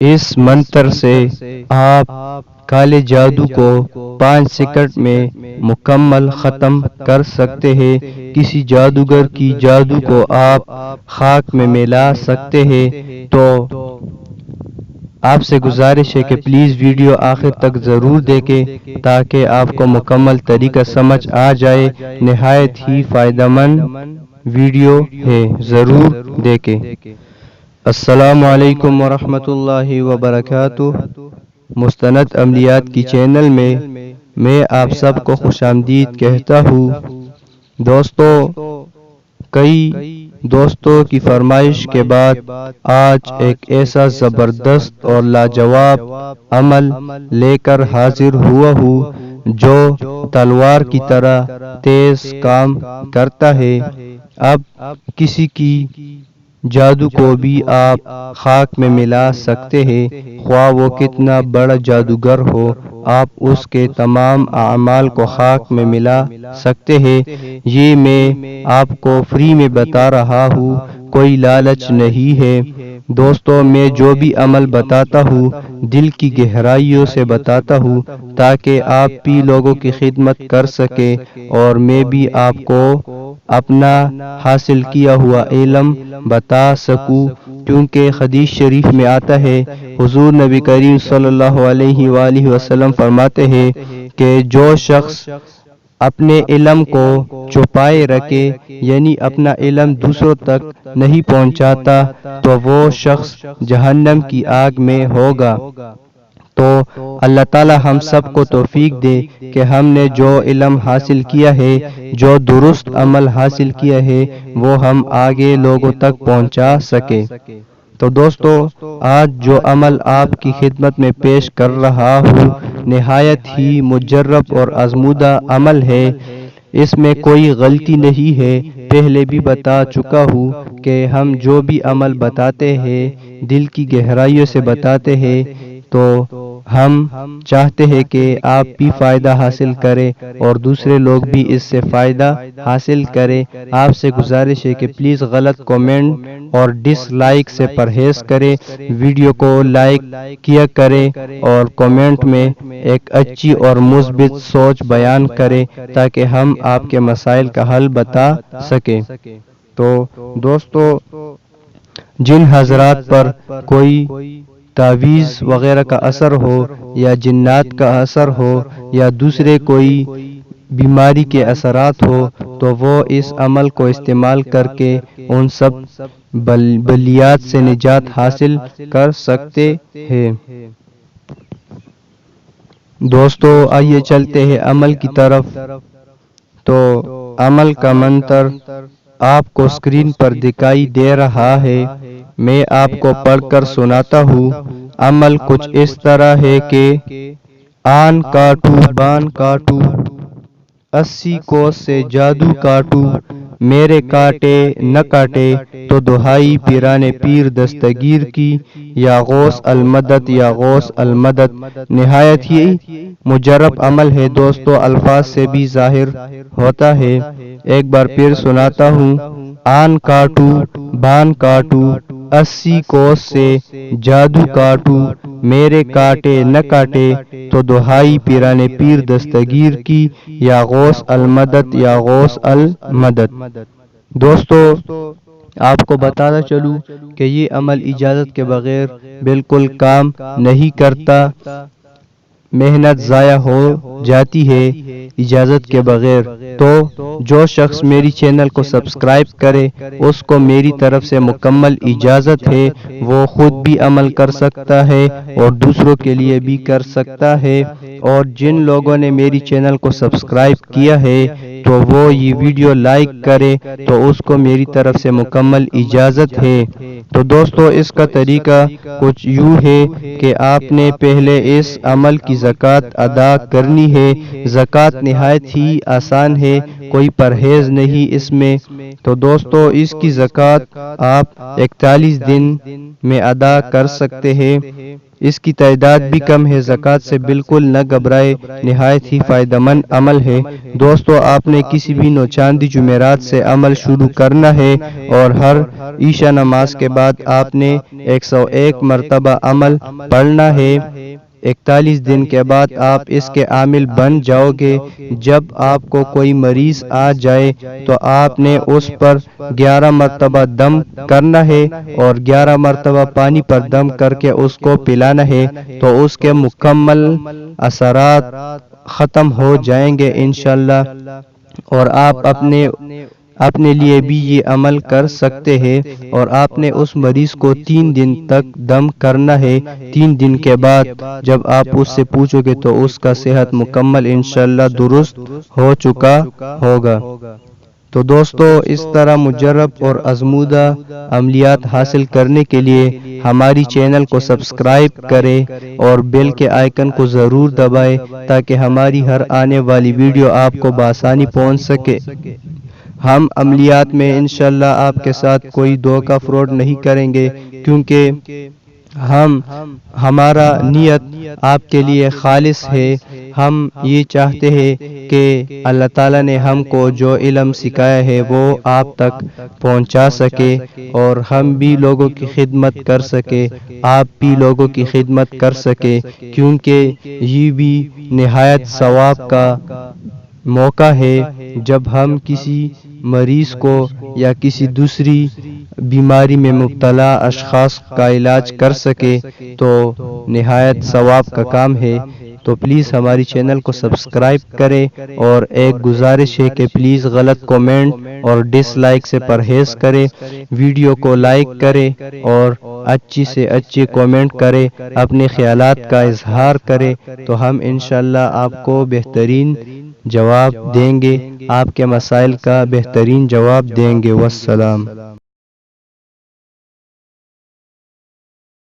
اس منتر سے آپ کالے جادو کو 5 سیکنڈ میں مکمل ختم کر سکتے ہیں۔ کسی جادوگر کی جادو کو آپ خاک میں ملا سکتے ہیں۔ تو آپ سے گزارش ہے کہ پلیز ویڈیو آخر تک ضرور دیکھیں تاکہ آپ کو مکمل طریقہ سمجھ آ جائے۔ نہایت ہی فائدہ مند ویڈیو ہے، ضرور دیکھیں۔ السلام علیکم ورحمۃ اللہ وبرکاتہ۔ مستند عملیات کی چینل میں آپ سب کو خوش آمدید کہتا ہوں۔ دوستو، کئی دوستوں کی فرمائش کے بعد آج ایک ایسا زبردست اور لاجواب عمل لے کر حاضر ہوا ہوں جو تلوار کی طرح تیز کام کرتا ہے۔ اب کسی کی جادو کو بھی آپ خاک میں ملا سکتے ہیں، خواہ وہ کتنا بڑا جادوگر ہو، آپ اس کے تمام اعمال کو خاک میں ملا سکتے ہیں۔ یہ میں آپ کو فری میں بتا رہا ہوں، کوئی لالچ نہیں ہے۔ دوستو، میں جو بھی عمل بتاتا ہوں دل کی گہرائیوں سے بتاتا ہوں تاکہ آپ بھی لوگوں کی خدمت کر سکیں اور میں بھی آپ کو اپنا حاصل کیا ہوا علم بتا سکوں، کیونکہ حدیث شریف میں آتا ہے، حضور نبی کریم صلی اللہ علیہ وآلہ وسلم فرماتے ہیں کہ جو شخص اپنے علم کو چھپائے رکھے، یعنی اپنا علم دوسروں تک نہیں پہنچاتا، تو وہ شخص جہنم کی آگ میں ہوگا۔ تو اللہ تعالی ہم سب کو توفیق دے کہ ہم نے جو علم حاصل کیا ہے، جو درست عمل حاصل کیا ہے، وہ ہم آگے لوگوں تک پہنچا سکے۔ تو دوستو، آج جو عمل آپ کی خدمت میں پیش کر رہا ہوں نہایت ہی مجرب اور آزمودہ عمل ہے، اس میں کوئی غلطی نہیں ہے۔ پہلے بھی بتا چکا ہوں کہ ہم جو بھی عمل بتاتے ہیں دل کی گہرائیوں سے بتاتے ہیں، تو ہم چاہتے ہیں کہ آپ بھی فائدہ حاصل کریں اور دوسرے لوگ بھی اس سے فائدہ حاصل کریں۔ آپ سے گزارش ہے کہ پلیز غلط کمنٹ اور ڈس لائک سے پرہیز کریں، ویڈیو کو لائک کیا کریں اور کمنٹ میں ایک اچھی اور مثبت سوچ بیان کریں تاکہ ہم آپ کے مسائل کا حل بتا سکیں۔ تو دوستو، جن حضرات پر کوئی تعویذ وغیرہ کا اثر ہو یا جنات کا اثر ہو یا دوسرے کوئی بیماری کے اثرات ہو، تو وہ اس عمل کو استعمال کر کے ان سب بلیات سے نجات حاصل کر سکتے ہیں۔ دوستو، آئیے چلتے ہیں عمل کی طرف۔ تو عمل کا منتر آپ کو اسکرین پر دکھائی دے رہا ہے، میں آپ کو پڑھ کر سناتا ہوں۔ عمل کچھ اس طرح ہے کہ آن کاٹو بان کاٹو، 80 کوس سے جادو کاٹو، میرے کاٹے نہ کاٹے تو دہائی پیران پیر دستگیر کی، یا غوث المدد یا غوث المدد۔ نہایت ہی مجرب عمل ہے دوستو، الفاظ سے بھی ظاہر ہوتا ہے۔ ایک بار پھر سناتا ہوں، آن کاٹو بان کاٹو، 80 کوس سے جادو کاٹو، میرے کاٹے نہ کاٹے تو دہائی پیران پیر دستگیر کی، یا غوث المدد یا غوث المدد۔ دوستو، آپ کو بتانا چلوں کہ یہ عمل اجازت کے بغیر بالکل کام نہیں کرتا، محنت ضائع ہو جاتی ہے اجازت کے بغیر۔ تو جو شخص میری چینل کو سبسکرائب کرے اس کو میری طرف سے مکمل اجازت ہے، وہ خود بھی عمل کر سکتا ہے اور دوسروں کے لیے بھی کر سکتا ہے، اور جن لوگوں نے میری چینل کو سبسکرائب کیا ہے تو وہ یہ ویڈیو لائک کرے تو اس کو میری طرف سے مکمل اجازت ہے۔ تو دوستو، اس کا طریقہ کچھ یوں ہے کہ آپ نے پہلے اس عمل کی زکوٰۃ ادا کرنی ہے۔ زکوٰۃ نہایت ہی آسان ہے، کوئی پرہیز نہیں اس میں۔ تو دوستو، اس کی زکوٰۃ آپ 41 دن میں ادا کر سکتے ہیں۔ اس کی تعداد بھی کم ہے۔ زکوٰۃ سے بالکل نہ گھبرائے، نہایت ہی فائدہ مند عمل ہے۔ دوستو، آپ نے کسی بھی چاندی جمعرات سے عمل شروع کرنا ہے اور ہر عشاء نماز کے بعد آپ نے 101 مرتبہ عمل پڑھنا ہے۔ 41 دن کے بعد آپ اس کے عامل بن جاؤ گے۔ جب آپ کو کوئی مریض آ جائے تو آپ نے اس پر 11 مرتبہ دم کرنا ہے اور 11 مرتبہ پانی پر دم کر کے اس کو پلانا ہے، تو اس کے مکمل اثرات ختم ہو جائیں گے انشاءاللہ، اور آپ اپنے لیے بھی یہ عمل کر سکتے ہیں۔ اور آپ نے اس مریض کو 3 دن تک دم کرنا ہے۔ 3 دن کے بعد جب آپ اس سے پوچھو گے تو اس کا صحت مکمل انشاءاللہ درست ہو چکا ہوگا۔ تو دوستو، اس طرح مجرب اور آزمودہ عملیات حاصل کرنے کے لیے ہماری چینل کو سبسکرائب کریں اور بیل کے آئیکن کو ضرور دبائیں تاکہ ہماری ہر آنے والی ویڈیو آپ کو بآسانی پہنچ سکے۔ ہم عملیات میں انشاءاللہ آپ کے ساتھ کوئی دھوکہ فراڈ نہیں کریں گے، کیونکہ ہمارا نیت آپ کے لیے خالص ہے۔ ہم یہ چاہتے ہیں کہ اللہ تعالیٰ نے ہم کو جو علم سکھایا ہے وہ آپ تک پہنچا سکے اور ہم بھی لوگوں کی خدمت کر سکے، آپ بھی لوگوں کی خدمت کر سکے، کیونکہ یہ بھی نہایت ثواب کا موقع ہے جب ہم کسی مریض کو یا کسی دوسری بیماری میں مبتلا اشخاص کا علاج کر سکے تو نہایت ثواب کا کام ہے۔ تو پلیز ہماری چینل کو سبسکرائب کریں، اور ایک گزارش ہے کہ پلیز غلط کومنٹ اور ڈس لائک سے پرہیز کریں، ویڈیو کو لائک کریں اور اچھی سے اچھی کومنٹ کریں، اپنے خیالات کا اظہار کریں، تو ہم انشاءاللہ آپ کو بہترین جواب دیں گے، آپ کے مسائل کا بہترین جواب دیں گے۔ والسلام۔